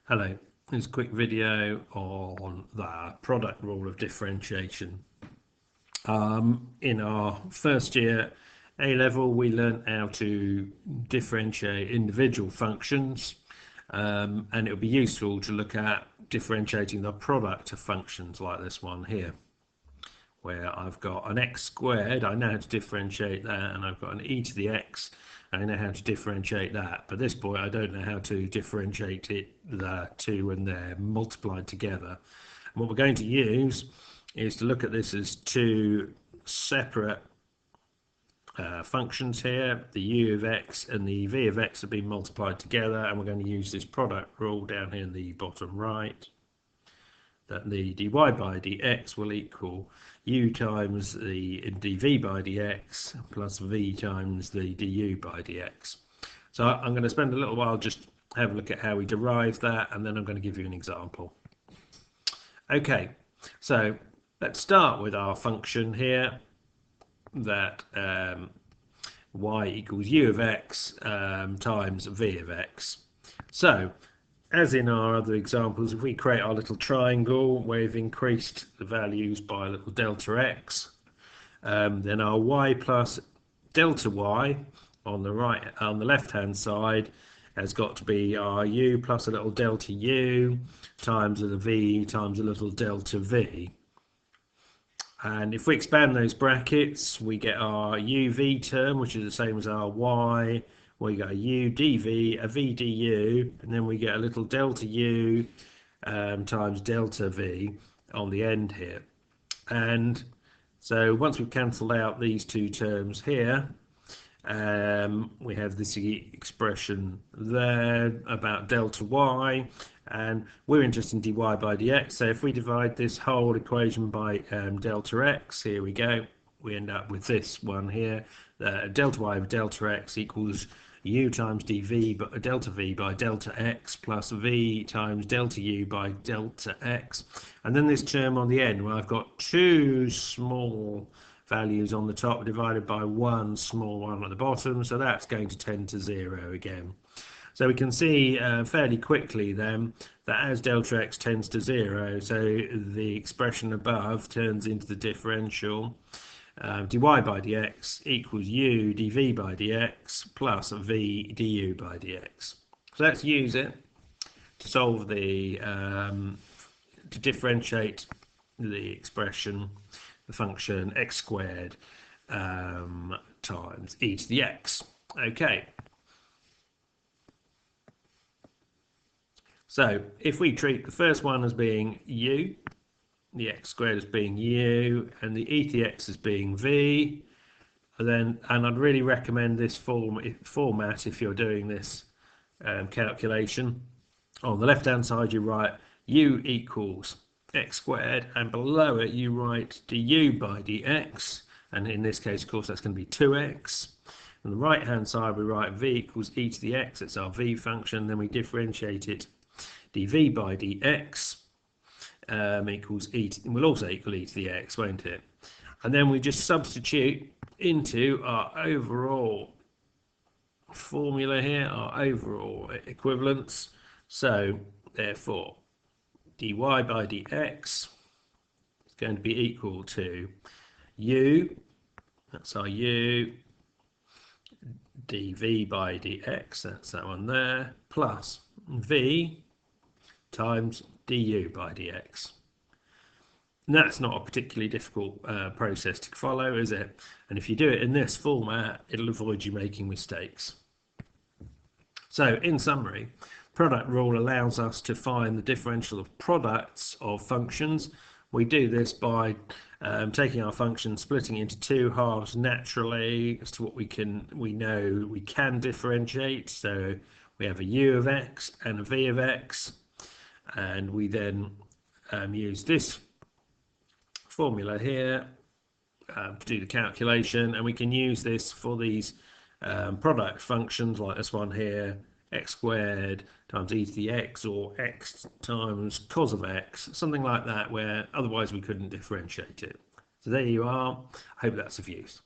Hello, this is a quick video on the product rule of differentiation. In our first year A-level, we learned how to differentiate individual functions, and it will be useful to look at differentiating the product of functions like this one here, where I've got an x squared. I know how to differentiate that, and I've got an e to the x. I know how to differentiate that, but at this point I don't know how to differentiate the two when they're multiplied together. And what we're going to use is to look at this as two separate functions here. The u of x and the v of x have been multiplied together, and we're going to use this product rule down here in the bottom right, that the dy by dx will equal u times the dv by dx plus v times the du by dx. So I'm going to spend a little while just have a look at how we derive that, and then I'm going to give you an example. Okay, so let's start with our function here, that y equals u of x times v of x. So as in our other examples, if we create our little triangle where we've increased the values by a little delta x, then our y plus delta y on the left hand side has got to be our u plus a little delta u times the v times a little delta v. And if we expand those brackets, we get our uv term, which is the same as our y. We got a u dv, a v du, and then we get a little delta u times delta v on the end here. And so once we've cancelled out these two terms here, we have this expression there about delta y, and we're interested in dy by dx. So if we divide this whole equation by delta x, here we go, we end up with this one here. Delta y of delta x equals u times dv but delta v by delta x plus v times delta u by delta x, and then this term on the end where I've got two small values on the top divided by one small one at the bottom, so that's going to tend to 0 again. So we can see fairly quickly then that as delta x tends to 0, so the expression above turns into the differential dy by dx equals u dv by dx plus v du by dx. So let's use it to solve the to differentiate the expression, the function x squared times e to the x. Okay, so if we treat the first one as being u, the x squared as being u, and the e to the x as being v, and I'd really recommend this format if you're doing this calculation. On the left hand side you write u equals x squared, and below it you write du by dx, and in this case of course that's going to be 2x. On the right hand side we write v equals e to the x, it's our v function, then we differentiate it dv by dx equals will also equal e to the x, won't it? And then we just substitute into our overall formula here, our overall equivalence. So therefore dy by dx is going to be equal to u, that's our u, dv by dx, that's that one there, plus v times du by dx. And that's not a particularly difficult process to follow, is it? And if you do it in this format, it'll avoid you making mistakes. So in summary, product rule allows us to find the differential of products of functions. We do this by taking our function, splitting it into two halves naturally as to what we know we can differentiate. So we have a u of x and a v of x, and we then use this formula here to do the calculation, and we can use this for these product functions like this one here, x squared times e to the x, or x times cos of x, something like that, where otherwise we couldn't differentiate it. So there you are. I hope that's of use.